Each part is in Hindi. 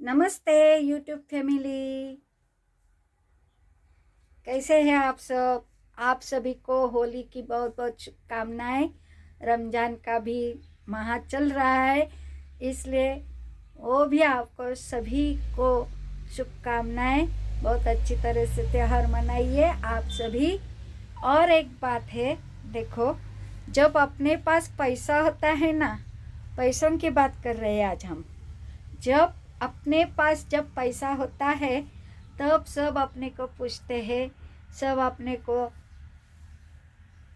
नमस्ते यूट्यूब फैमिली। कैसे हैं आप सब? आप सभी को होली की बहुत बहुत शुभकामनाएं। रमज़ान का भी माह चल रहा है, इसलिए वो भी आपको सभी को शुभकामनाएं। बहुत अच्छी तरह से त्यौहार मनाइए आप सभी। और एक बात है, देखो, जब अपने पास पैसा होता है ना, पैसों की बात कर रहे हैं आज हम। जब अपने पास जब पैसा होता है तब सब अपने को पूछते हैं, सब अपने को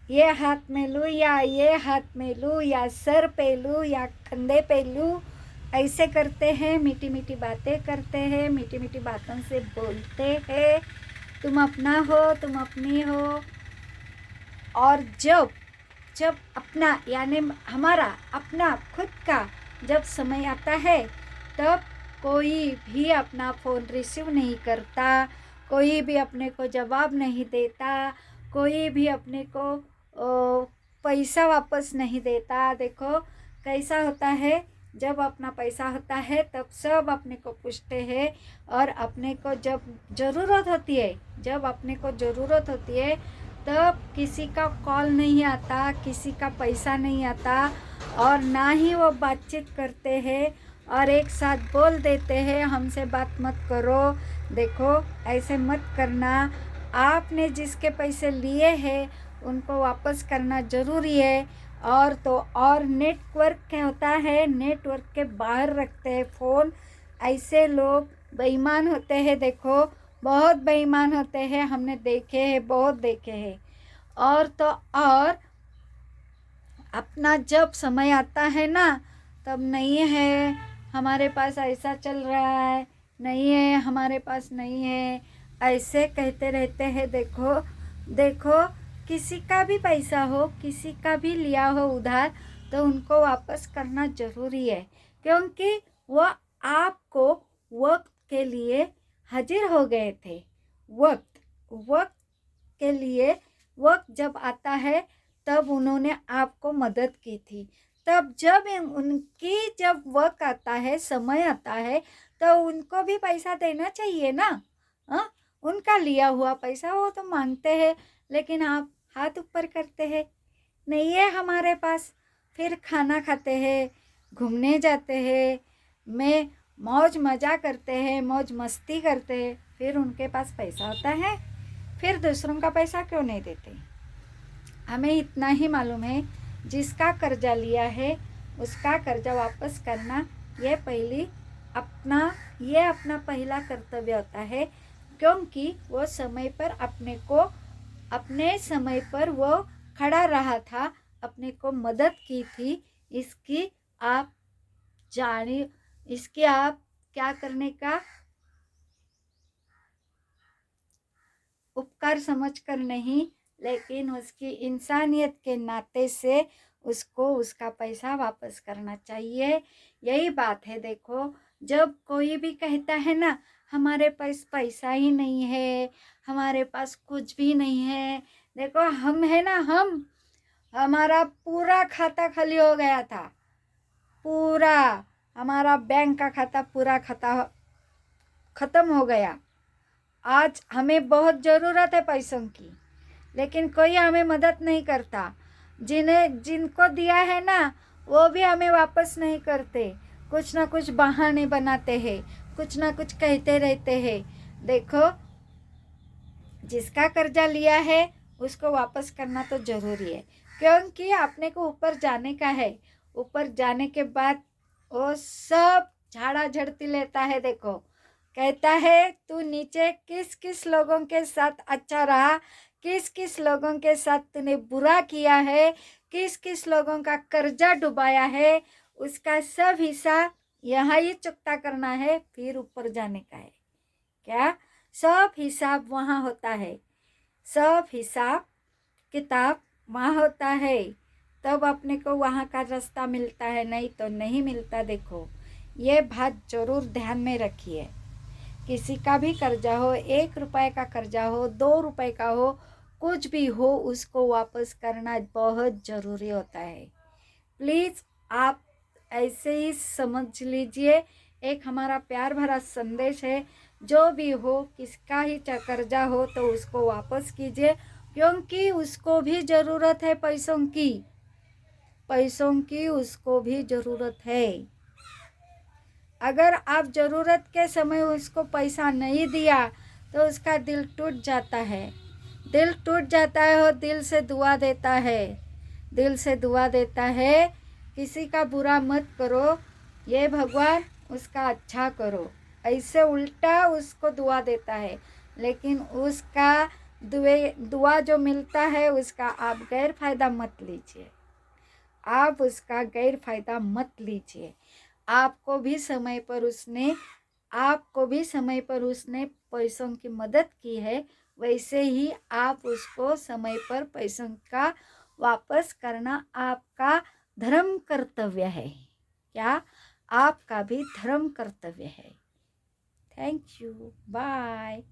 ये हाथ में लूँ या ये हाथ में लूँ या सर पे लूँ या कंधे पे लूँ, ऐसे करते हैं। मीठी मीठी बातें करते हैं, मीठी मीठी बातों से बोलते हैं, तुम अपना हो, तुम अपनी हो। और जब जब अपना यानी हमारा अपना खुद का जब समय आता है तब कोई भी अपना फ़ोन रिसीव नहीं करता, कोई भी अपने को जवाब नहीं देता, कोई भी अपने को पैसा वापस नहीं देता। देखो कैसा होता है, जब अपना पैसा होता है तब सब अपने को पूछते हैं। और अपने को जब ज़रूरत होती है, जब अपने को ज़रूरत होती है तब किसी का कॉल नहीं आता, किसी का पैसा नहीं आता, और ना ही वो बातचीत करते हैं और एक साथ बोल देते हैं हमसे बात मत करो। देखो ऐसे मत करना। आपने जिसके पैसे लिए हैं उनको वापस करना ज़रूरी है। और तो और नेटवर्क क्या होता है, नेटवर्क के बाहर रखते हैं फ़ोन। ऐसे लोग बेईमान होते हैं, देखो बहुत बेईमान होते हैं, हमने देखे हैं, बहुत देखे हैं। और तो और अपना जब समय आता है ना तब नहीं है हमारे पास, ऐसा चल रहा है, नहीं है हमारे पास, नहीं है, ऐसे कहते रहते हैं। देखो देखो, किसी का भी पैसा हो, किसी का भी लिया हो उधार, तो उनको वापस करना ज़रूरी है, क्योंकि वो आपको वक्त के लिए हाजिर हो गए थे। वक्त वक्त के लिए, वक्त जब आता है तब उन्होंने आपको मदद की थी। तब जब उनकी जब वक्त आता है, समय आता है, तो उनको भी पैसा देना चाहिए ना। हाँ, उनका लिया हुआ पैसा वो तो मांगते हैं, लेकिन आप हाथ ऊपर करते हैं, नहीं है हमारे पास। फिर खाना खाते हैं, घूमने जाते हैं, में मौज मज़ा करते हैं, मौज मस्ती करते हैं, फिर उनके पास पैसा होता है, फिर दूसरों का पैसा क्यों नहीं देते। हमें इतना ही मालूम है, जिसका कर्जा लिया है उसका कर्जा वापस करना ये अपना पहला कर्तव्य होता है, क्योंकि वो समय पर अपने समय पर वो खड़ा रहा था, अपने को मदद की थी। इसकी आप जाने इसकी आप क्या करने का उपकार समझकर नहीं, लेकिन उसकी इंसानियत के नाते से उसको उसका पैसा वापस करना चाहिए। यही बात है। देखो, जब कोई भी कहता है ना हमारे पास पैसा ही नहीं है, हमारे पास कुछ भी नहीं है, देखो हम है ना, हमारा पूरा खाता खाली हो गया था, पूरा हमारा बैंक का खाता, पूरा खाता खत्म हो गया। आज हमें बहुत ज़रूरत है पैसों की, लेकिन कोई हमें मदद नहीं करता। जिनको दिया है ना वो भी हमें वापस नहीं करते, कुछ ना कुछ बहाने बनाते हैं, कुछ ना कुछ कहते रहते हैं। देखो, जिसका कर्जा लिया है उसको वापस करना तो ज़रूरी है, क्योंकि अपने को ऊपर जाने का है। ऊपर जाने के बाद वो सब झाड़ा झड़ती लेता है। देखो, कहता है तू नीचे किस किस लोगों के साथ अच्छा रहा, किस किस लोगों के साथ तूने बुरा किया है, किस किस लोगों का कर्जा डुबाया है, उसका सब हिसाब यहाँ ही चुकता करना है, फिर ऊपर जाने का है। क्या? सब हिसाब वहाँ होता है, सब हिसाब किताब वहाँ होता है, तब अपने को वहाँ का रास्ता मिलता है, नहीं तो नहीं मिलता। देखो, ये बात ज़रूर ध्यान में रखिए। किसी का भी कर्जा हो, 1 रुपए का कर्जा हो, 2 रुपए का हो, कुछ भी हो, उसको वापस करना बहुत ज़रूरी होता है। प्लीज़ आप ऐसे ही समझ लीजिए एक हमारा प्यार भरा संदेश है, जो भी हो, किसका ही कर्जा हो तो उसको वापस कीजिए, क्योंकि उसको भी ज़रूरत है पैसों की उसको भी ज़रूरत है। अगर आप ज़रूरत के समय उसको पैसा नहीं दिया तो उसका दिल टूट जाता है, और दिल से दुआ देता है, किसी का बुरा मत करो, ये भगवान उसका अच्छा करो, ऐसे उल्टा उसको दुआ देता है। लेकिन उसका दुआ जो मिलता है उसका आप गैर फायदा मत लीजिए, आपको भी समय पर उसने पैसों की मदद की है, वैसे ही आप उसको समय पर पैसों का वापस करना आपका धर्म कर्तव्य है। क्या? आपका भी धर्म कर्तव्य है। Thank you, bye.